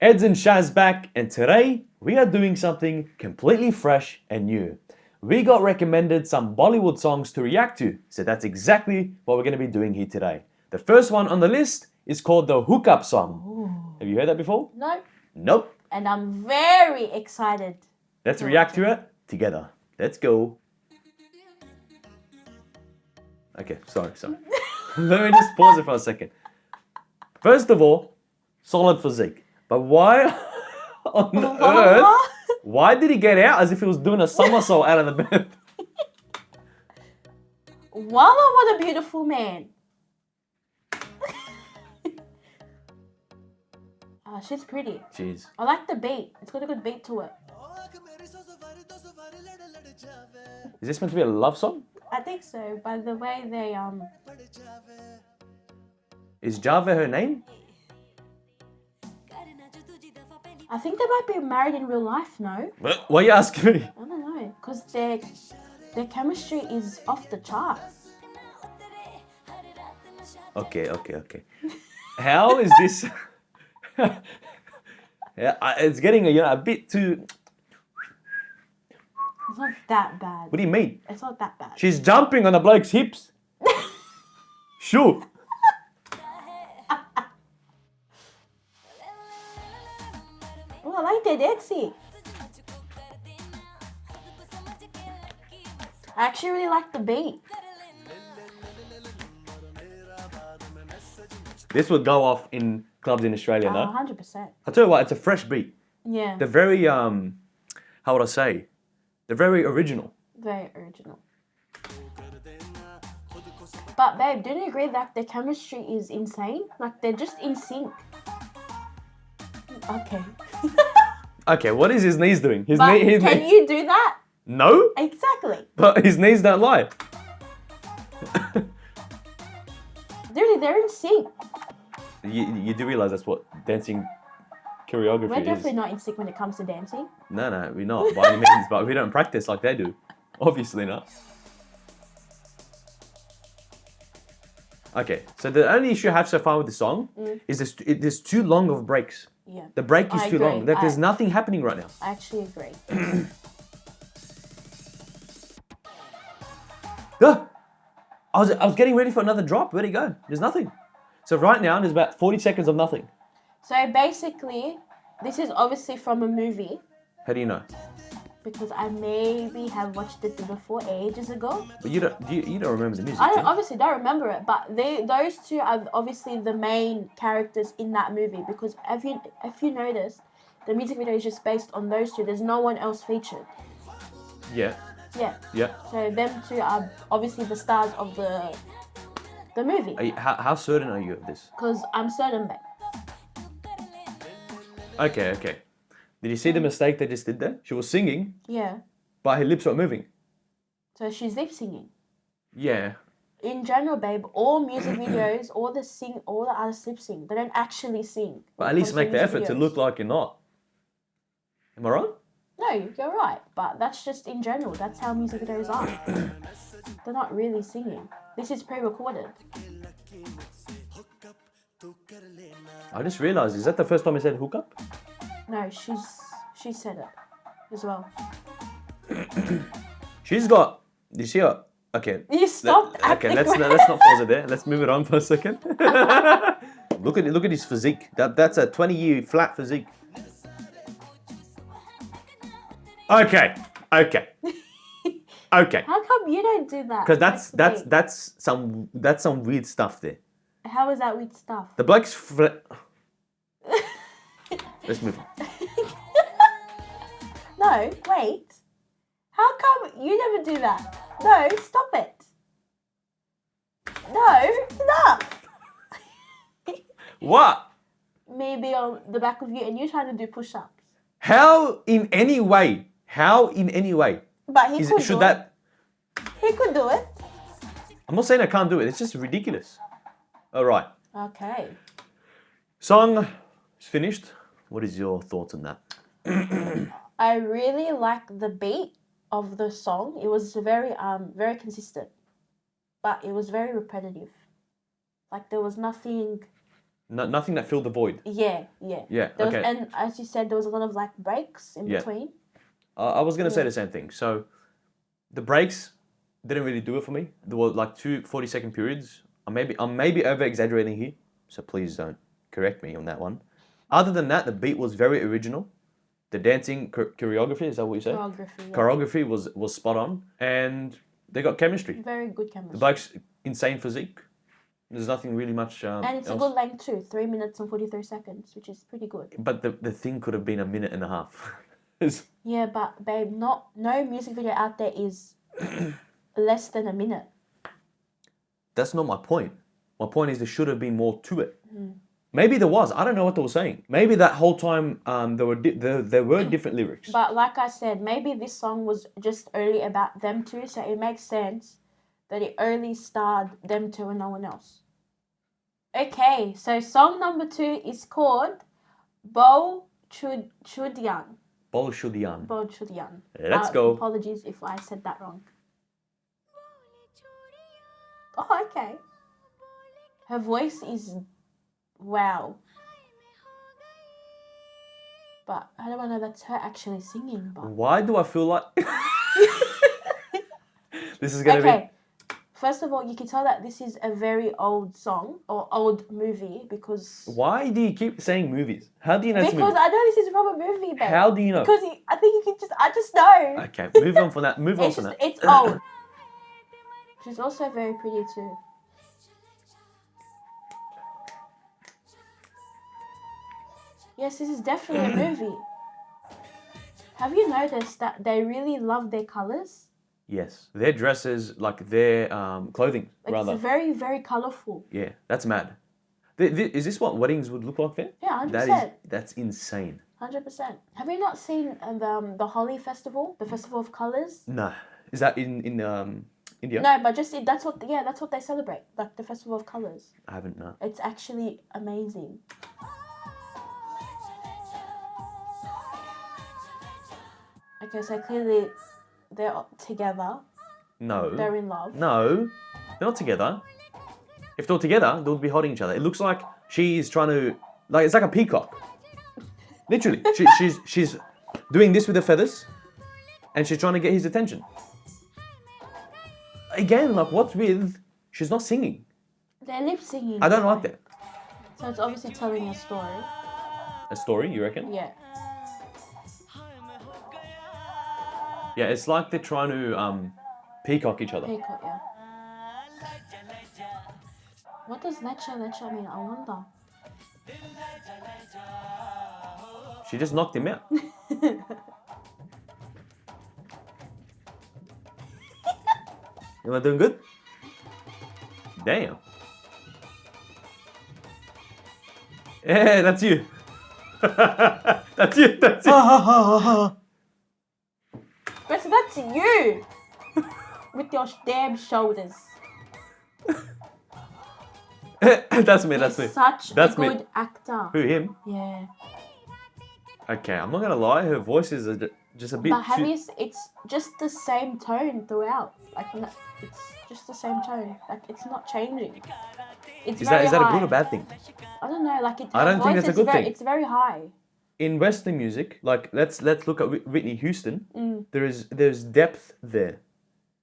Eds and Shaz back, and today we are doing something completely fresh and new. We got recommended some Bollywood songs to react to, so that's exactly what we're going to be doing here today. The first one on the list is called the Hookup song. Ooh. Have you heard that before? No, Nope. and I'm very excited. Let's react to it together. Let's go. Okay, sorry. Let me just pause it for a second. First of all, solid physique. But why on earth? Why did he get out as if he was doing a somersault out of the bed? Wallah, what a beautiful man. She's pretty. Jeez. I like the beat. It's got a good beat to it. Is this meant to be a love song? I think so. By the way they Is Java her name? I think they might be married in real life, no? Why are you asking me? I don't know. Because their chemistry is off the charts. Okay. How is this? Yeah, it's getting a bit too. It's not that bad. What do you mean? It's not that bad. She's jumping on the bloke's hips. Sure. Oh, I like that dancing. I actually really like the beat. This would go off in clubs in Australia, no? 100%. I'll tell you what, it's a fresh beat. Yeah. They're very, how would I say? They're very original. Very original. But babe, don't you agree that their chemistry is insane? Like they're just in sync. Okay. Okay, what is his knees doing? His But knee, can you do that? No, Exactly. but his knees don't lie. They're in sync. You do realize that's what dancing choreography We're is. definitely not in sync when it comes to dancing. No, we're not by any means, but we don't practice like they do. Obviously not. Okay, so the only issue I have so far with the song is there's too long of breaks. Yeah. The break is I too long. agree. There's nothing happening right now. I actually agree. Ah! I was getting ready for another drop. Where'd it go? There's nothing. So right now there's about 40 seconds of nothing. So basically, this is obviously from a movie How do you know? because I maybe have watched it before ages ago. But you don't remember the music. I do you? obviously don't remember it, but those two are obviously the main characters in that movie because if you notice, the music video is just based on those two. There's no one else featured. Yeah. Yeah. Yeah. So them two are obviously the stars of the movie. How certain are you of this? Because I'm certain, babe. Okay. Did you see the mistake they just did there? She was singing, Yeah. but her lips weren't moving. So she's lip singing. Yeah. In general, babe, all music videos, all the artists lip sing. They don't actually sing. But at least make the effort to look like you're not. Am I right? No, you're right. But that's just in general. That's how music videos are. They're not really singing. This is pre-recorded. I just realized, is that the first time I said hookup? No, she said it as well. She's got. Do you see her? Okay. You stopped Okay, acting let's right. not pause it there. Let's move it on for a second. Look at his physique. That's a 20-year flat physique. Okay. How come you don't do that? Because Like that's some weird stuff there. How is that weird stuff? The bloke's Let's move on. No, wait. How come you never do that? No, stop it. No, enough. What? Maybe on the back of you and you're trying to do push-ups. How in any way? But he could Should do that? it. He could do it. I'm not saying I can't do it. It's just ridiculous. All right. Okay. Song is finished. What is your thoughts on that? I really like the beat of the song. It was very consistent. But it was very repetitive. Like there was nothing No, nothing that filled the void. Yeah. Yeah. There was, Okay. and as you said, there was a lot of like breaks in Yeah. between. I was gonna say Yeah. the same thing. So, the breaks didn't really do it for me. There were like 2 40-second periods. I'm maybe over exaggerating here, so please don't correct me on that one. Other than that, the beat was very original. The dancing choreography, is that what you say? Choreography. Yeah. Choreography was spot on, and they got chemistry. Very good The chemistry. bloke's insane physique. There's nothing really much And it's a else. good length too, 3 minutes and 43 seconds, which is pretty good. But the thing could have been a minute and a half. It's- Yeah, but babe, no music video out there is less than a minute. That's not my point. My point is there should have been more to it. Maybe there was. I don't know what they were saying. Maybe that whole time there were different lyrics. But like I said, maybe this song was just only about them two, so it makes sense that it only starred them two and no one else. Okay, so song number 2 is called Bo Chudyan. Bol Shudian. Bo Chudyan. Let's go. Apologies if I said that wrong. Oh, okay. Her voice is wow. But I don't know that's her actually singing. But Why do I feel like this is gonna okay. First of all, you can tell that this is a very old song or old movie because be? Why do you keep saying movies? How do you know it's a because movie? I know this is from a movie, babe. How do you know? Because I think you can I just know. Okay, move on from that. Move on It's from just that. it's old. She's also very pretty too. Yes, this is definitely a movie. Have you noticed that they really love their colors? Yes, their dresses, like their clothing, Like, rather. it's very, very colorful. Yeah, that's mad. Is this what weddings would look like there? Yeah, 100%. That's insane. 100%. Have you not seen the Holi festival, the festival of colors? No, is that in India? No, but just that's what they celebrate, like the festival of colors. I haven't. No. It's actually amazing. Okay, so clearly they're together. No. They're in love. No, they're not together. If they're together, they would be holding each other. It looks like she is trying to, like, it's like a peacock. Literally, she's doing this with her feathers, and she's trying to get his attention. Again, like, what's with? She's not singing. They're lip singing. I don't like that. So it's obviously telling a story. A story, you reckon? Yeah. Yeah, it's like they're trying to peacock each other. Peacock, yeah. What does lecha lecha mean? I wonder. She just knocked him out. Am I doing good? Damn. Yeah, that's you. That's you. That's you. But so that's you! With your damn shoulders. That's me. That's He's me. such That's a me. good actor. Who, him? Yeah. Okay, I'm not gonna lie. Her voice is just a bit But have too... you, it's just the same tone throughout. Like, it's just the same tone. Like, it's not changing. It's Is very that a high. good or bad thing? I don't know. Like, I don't think that's a good thing. It's very high. In Western music, like let's look at Whitney Houston. There's depth there.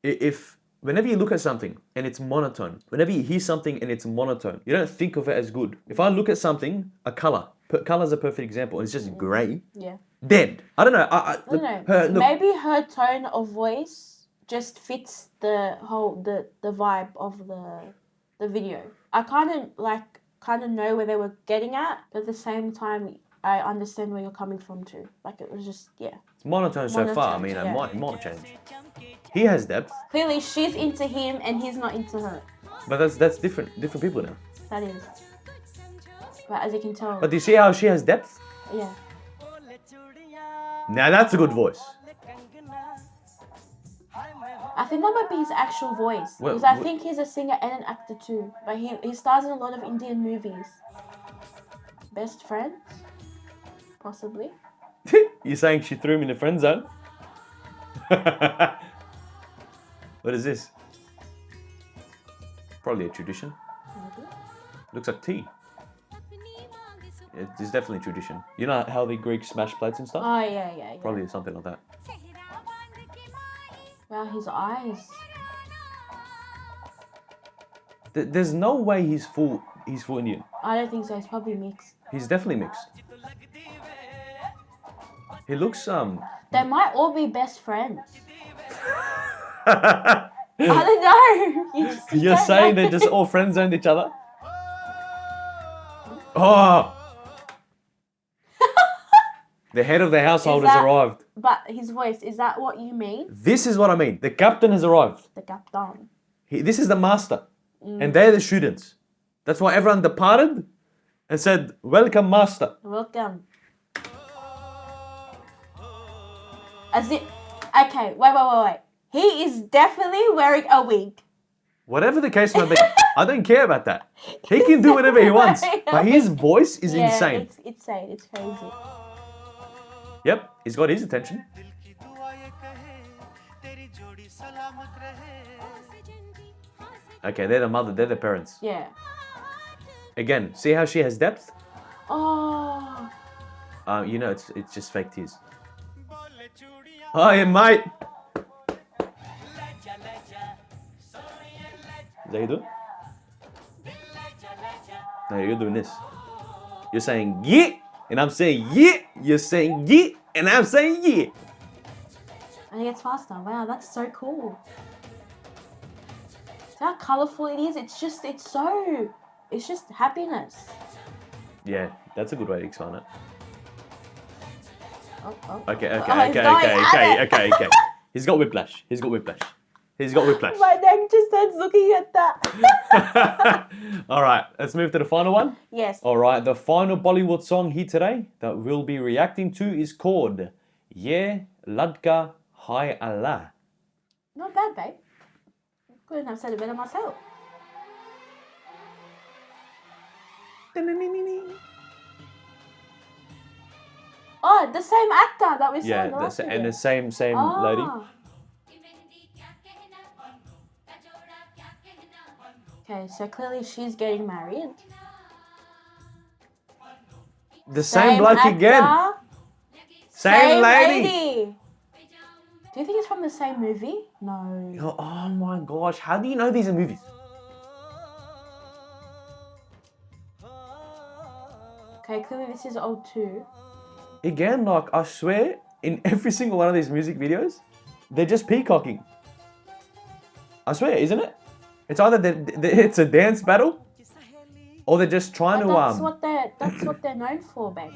If whenever you look at something and it's monotone, whenever you hear something and it's monotone, you don't think of it as good. If I look at something, a color, color's a perfect example. It's just grey. Yeah. Dead. I don't know. I don't know. Look, Maybe her tone of voice just fits the whole the vibe of the video. I kind of know where they were getting at, but at the same time, I understand where you're coming from too. Like, it was just, yeah. it's monotone so far. I Monotone, mean, yeah. it might change. He has depth, Clearly, she's into him and he's not into her. but that's different people now. That is. But as you can tell, But do you see how she has depth? yeah. Now that's a good voice. I think that might be his actual voice. Well, Because I well- think he's a singer and an actor too. But he stars in a lot of Indian movies. Best Friends? Possibly. You're saying she threw him in the friend zone? What is this? Probably a tradition. Maybe. Looks like tea. It's definitely tradition. You know how the Greeks smash plates and stuff? Oh yeah. Probably something like that. Wow, his eyes. There's no way he's full Indian. I don't think so. It's probably mixed. He's definitely mixed. He looks They might all be best friends. I don't know. You You're don't saying know. they're just all friend zoned each other? Oh! The head of the household has that- arrived. But his voice, is that what you mean? This is what I mean. The captain has arrived. The captain. This is the master. And they're the students. That's why everyone departed and said, "Welcome, master." Welcome. As it. Okay, wait. He is definitely wearing a wig. Whatever the case may be, I don't care about that. He can do whatever he wants. But his voice is insane. It's insane. It's crazy. Yep, he's got his attention. Okay, they're the mother, they're the parents. Yeah. Again, see how she has depth? Oh. You know, it's just fake tears. Hi, mate. Is that you doing? No, you're doing this. You're saying yeah, and I'm saying yeah. You're saying yeah, and I'm saying yeah. And it gets faster. Wow, that's so cool. See how colourful it is? It's just happiness. Yeah, that's a good way to explain it. Oh. Okay. Oh, he's going at it. He's got whiplash. He's got whiplash. My neck just starts looking at that. All right, let's move to the final one. Yes. All right, the final Bollywood song here today that we'll be reacting to is called Ye Ladka Hai Allah. Not bad, babe. Couldn't have said it better myself. Oh, the same actor that we saw in the Yeah, last and video. the same lady. Okay, so clearly she's getting married. The same bloke actor, again. Same lady. Do you think it's from the same movie? No. Oh my gosh, how do you know these are movies? Okay, clearly this is old too. Again, like I swear, in every single one of these music videos, they're just peacocking. I swear, isn't it? It's either it's a dance battle, or they're just trying But to that's what they're known for, babe.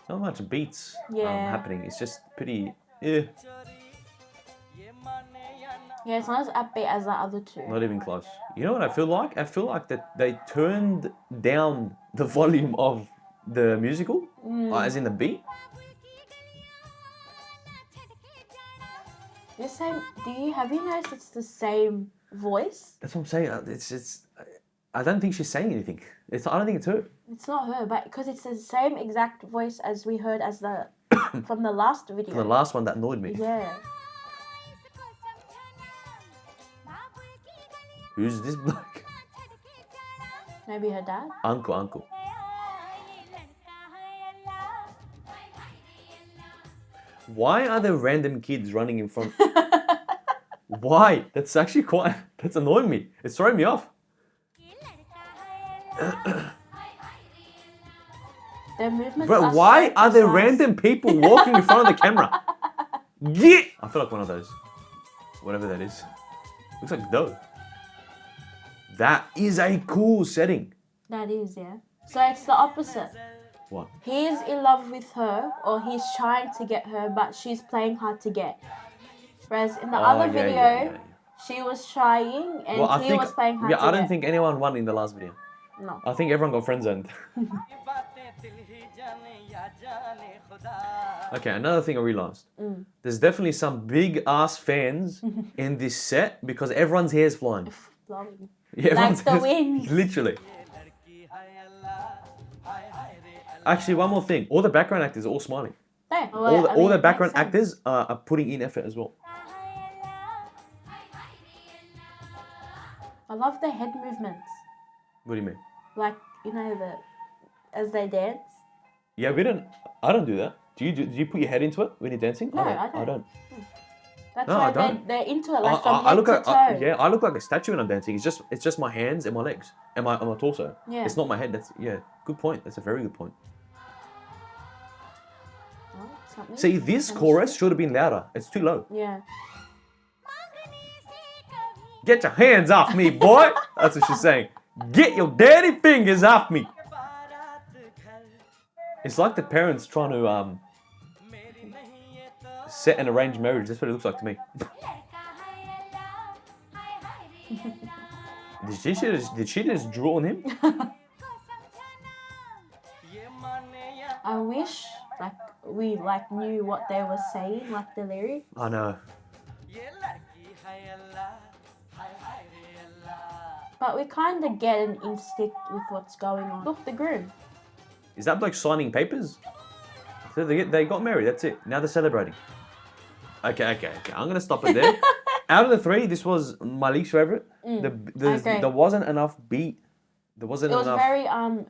Not much beats Yeah. happening. It's just pretty. Yeah, Yeah, it's not as upbeat as the other two. not even close. You know what I feel like? I feel like that they turned down the volume of the musical, as in the beat. The same. Have you noticed it's the same voice? That's what I'm saying. I don't think she's saying anything. I don't think it's her. It's not her, but because it's the same exact voice as we heard as the from the last video. The last one that annoyed me. Yeah. Who's this bloke? Maybe her dad. Uncle. Why are there random kids running in front? Why? That's actually that's annoying me. It's throwing me off. Their movements Bro, are why so are there precise. random people walking in front of the camera? Yeah! I feel like one of those. Whatever that is. Looks like dough. That is a cool setting. That is, yeah. So it's the opposite. What? He's in love with her, or he's trying to get her, but she's playing hard to get. Whereas in the other video, she was trying and Well, I he think, was playing hard to I don't get. think anyone won in the last video. No. I think everyone got friend zoned. Okay, another thing I realized. There's definitely some big ass fans in this set because everyone's hair's flying. Blowing. Yeah, everyone's the hair's- wind. Literally. Actually, one more thing. All the background actors are all smiling. No, All the background makes sense. actors are putting in effort as well. I love the head movements. What do you mean? Like you know, as they dance. Yeah, I don't do that. Do you put your head into it when you're dancing? No, I don't. That's No, why I don't. they're into it, like from I head look to like toe. yeah, I look like a statue when I'm dancing. It's just my hands and my legs and my torso. Yeah. It's not my head. That's good point. That's a very good point. Oh, something. See, this Some chorus shit. should have been louder. It's too low. Yeah. Get your hands off me, boy. That's what she's saying. Get your dirty fingers off me. It's like the parents trying to set an arranged marriage. That's what it looks like to me. Did she just draw on him? I wish we knew what they were saying, like the lyrics. I know. But we kind of get an instinct with what's going on. Look, the groom. Is that like signing papers? So they got married. That's it. Now they're celebrating. Okay. I'm gonna stop it there. Out of the three, this was my least favorite. Okay. There wasn't enough beat. There wasn't It was enough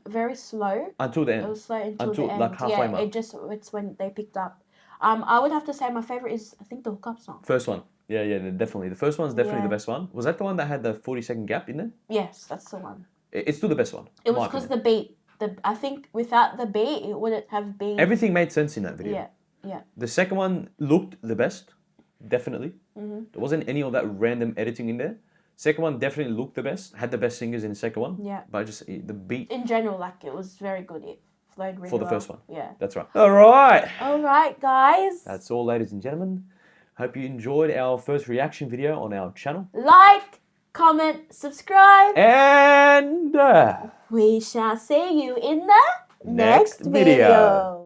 very slow. until the end. It was slow until the end. like halfway Yeah, mark. it's when they picked up. I would have to say my favorite is, I think, the hookup song. First one. Yeah, definitely. The first one's definitely Yeah. the best one. Was that the one that had the 40-second gap in there? Yes, that's the one. It's still the best one. It in my was because opinion. the beat. I think without the beat, it wouldn't have been. Everything made sense in that video. Yeah. The second one looked the best, definitely. Mm-hmm. There wasn't any of that random editing in there. Second one definitely looked the best, had the best singers in the second one. Yeah. But just the beat In general, it was very good. It flowed really for the well. first one. Yeah. That's right. All right. All right, guys. That's all, ladies and gentlemen. Hope you enjoyed our first reaction video on our channel. Like, comment, subscribe. And We shall see you in the next video.